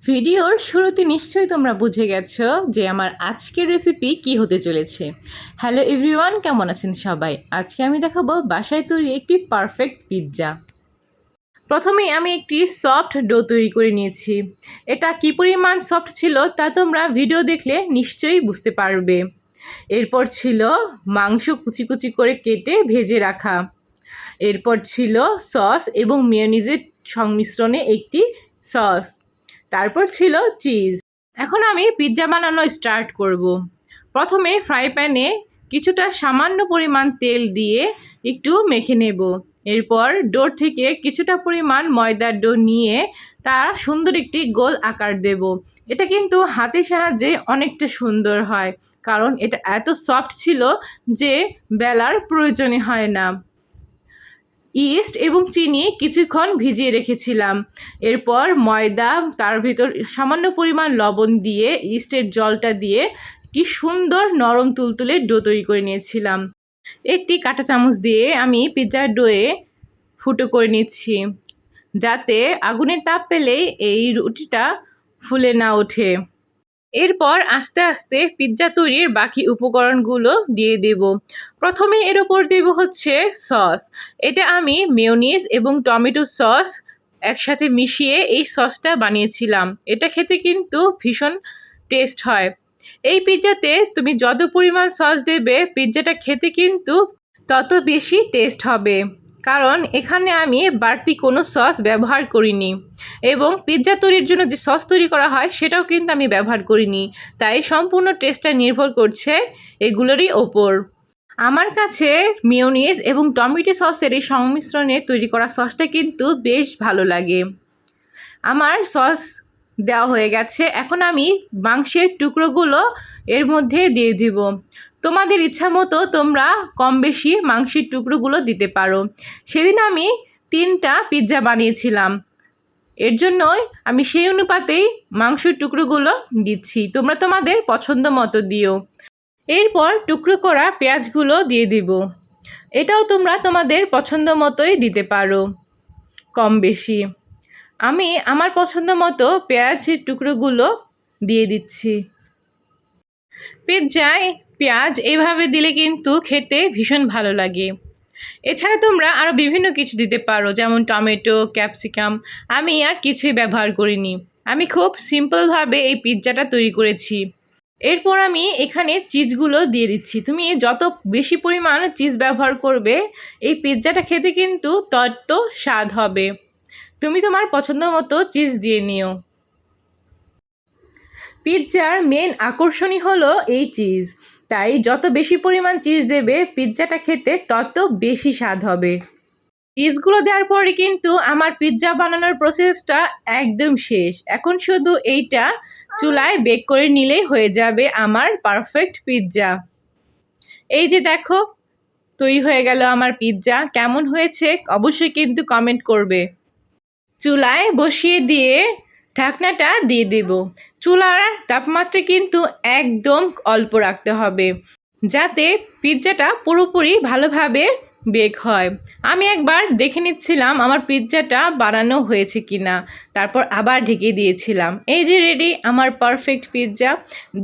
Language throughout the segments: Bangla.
ভিডিওর শুরুতে নিশ্চয়ই তোমরা বুঝে গেছো যে আমার আজকের রেসিপি কি হতে চলেছে। হ্যালো এভরিওয়ান, কেমন আছেন সবাই? আজকে আমি দেখাবো বাসায় তৈরি একটি পারফেক্ট পিৎজা। প্রথমেই আমি একটি সফট ডো তৈরি করে নিয়েছি। এটা কি পরিমাণ সফট ছিল তা তোমরা ভিডিও দেখলে নিশ্চয়ই বুঝতে পারবে। এরপর ছিল মাংস কুচি কুচি করে কেটে ভেজে রাখা। এরপর ছিল সস এবং মেয়োনিজের সংমিশ্রণে একটি সস। তারপর ছিল চিজ। এখন আমি পিৎজা বানানো স্টার্ট করব। প্রথমে ফ্রাই প্যানে কিছুটা সামান্য পরিমাণ তেল দিয়ে একটু মেখে নেব। এরপর ডোর থেকে কিছুটা পরিমাণ ময়দার ডো নিয়ে তার সুন্দর একটি গোল আকার দেব। এটা কিন্তু হাতের সাহায্যে অনেকটা সুন্দর হয়, কারণ এটা এত সফট ছিল যে বেলার প্রয়োজনই হয় না। ইস্ট এবং চিনি কিছুক্ষণ ভিজিয়ে রেখেছিলাম। এরপর ময়দা, তার ভিতর সামান্য পরিমাণ লবণ দিয়ে ইস্টের জলটা দিয়ে কি সুন্দর নরম তুলতুলে ডো তৈরি করে নিয়েছিলাম। একটি কাঁটা চামচ দিয়ে আমি পিৎজার ডোয়ে ফুটো করে নিচ্ছি, যাতে আগুনের তাপ পেলেই এই রুটিটা ফুলে না ওঠে। এরপর আস্তে আস্তে পিৎজা তৈরির বাকি উপকরণগুলো দিয়ে দেব। প্রথমে এর ওপর দেব হচ্ছে সস। এটা আমি মেয়োনিজ এবং টমেটো সস একসাথে মিশিয়ে এই সসটা বানিয়েছিলাম। এটা খেতে কিন্তু ভীষণ টেস্ট হয়। এই পিৎজাতে তুমি যত পরিমাণ সস দেবে পিৎজাটা খেতে কিন্তু তত বেশি টেস্ট হবে, কারণ এখানে আমি বাড়তি কোনো সস ব্যবহার করিনি এবং পিৎজা তৈরির জন্য যে সস তৈরি করা হয় সেটাও কিন্তু আমি ব্যবহার করিনি। তাই সম্পূর্ণ টেস্টটা নির্ভর করছে এগুলোরই ওপর। আমার কাছে মেয়োনিজ এবং টমেটো সসের এই সংমিশ্রণে তৈরি করা সসটা কিন্তু বেশ ভালো লাগে। আমার সস দেওয়া হয়ে গেছে। এখন আমি মাংসের টুকরোগুলো এর মধ্যে দিয়ে দিব। তোমাদের ইচ্ছা মতো তোমরা কম বেশি মাংসের টুকরোগুলো দিতে পারো। সেদিন আমি 3টা পিৎজা বানিয়েছিলাম, এর জন্যই আমি সেই অনুপাতেই মাংসের টুকরোগুলো দিচ্ছি। তোমরা তোমাদের পছন্দ মতো দিও। এরপর টুকরো করা পেঁয়াজগুলো দিয়ে দিব। এটাও তোমরা তোমাদের পছন্দ মতোই দিতে পারো, কম বেশি। আমি আমার পছন্দ মতো পেঁয়াজের টুকরোগুলো দিয়ে দিচ্ছি। পিৎজায় পেঁয়াজ এভাবে দিলে কিন্তু খেতে ভীষণ ভালো লাগে। এছাড়া তোমরা আরও বিভিন্ন কিছু দিতে পারো, যেমন টমেটো, ক্যাপসিকাম। আমি আর কিছুই ব্যবহার করিনি। আমি খুব সিম্পলভাবে এই পিৎজাটা তৈরি করেছি। এরপর আমি এখানে চিজগুলো দিয়ে দিচ্ছি। তুমি যত বেশি পরিমাণ চিজ ব্যবহার করবে এই পিৎজাটা খেতে কিন্তু তত স্বাদ হবে। তুমি তোমার পছন্দ মতো চিজ দিয়ে নিও। পিৎজার মেন আকর্ষণই হলো এই চিজ, তাই যত বেশি পরিমাণ চিজ দেবে পিৎজাটা খেতে তত বেশি স্বাদ হবে। চিজগুলো দেওয়ার পরে কিন্তু আমার পিৎজা বানানোর প্রসেসটা একদম শেষ। এখন শুধু এইটা চুলায় বেক করে নিলেই হয়ে যাবে আমার পারফেক্ট পিৎজা। এই যে দেখো, তৈরি হয়ে গেল আমার পিৎজা। কেমন হয়েছে অবশ্যই কিন্তু কমেন্ট করবে। চুলায় বসিয়ে দিয়ে ঢাকনাটা দিয়ে দেব। চুলার তাপমাত্রা কিন্তু একদম অল্প রাখতে হবে, যাতে পিৎজাটা পুরোপুরি ভালোভাবে বেক হয়। আমি একবার দেখে নিচ্ছিলাম আমার পিৎজাটা বানানো হয়েছে কিনা, তারপর আবার ঢেকে দিয়েছিলাম। এই যে রেডি আমার পারফেক্ট পিৎজা।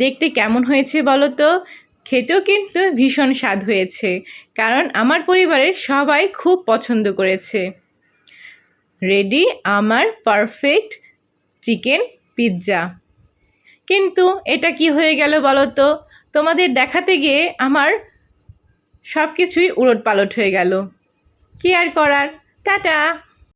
দেখতে কেমন হয়েছে বলো তো? খেতেও কিন্তু ভীষণ স্বাদ হয়েছে, কারণ আমার পরিবারের সবাই খুব পছন্দ করেছে। রেডি আমার পারফেক্ট চিকেন পিৎজা। কিন্তু এটা কি হয়ে গেল বলো তো? তোমাদের দেখাতে গিয়ে আমার সব কিছুই উলটপালট হয়ে গেল। কি আর করার, টাটা।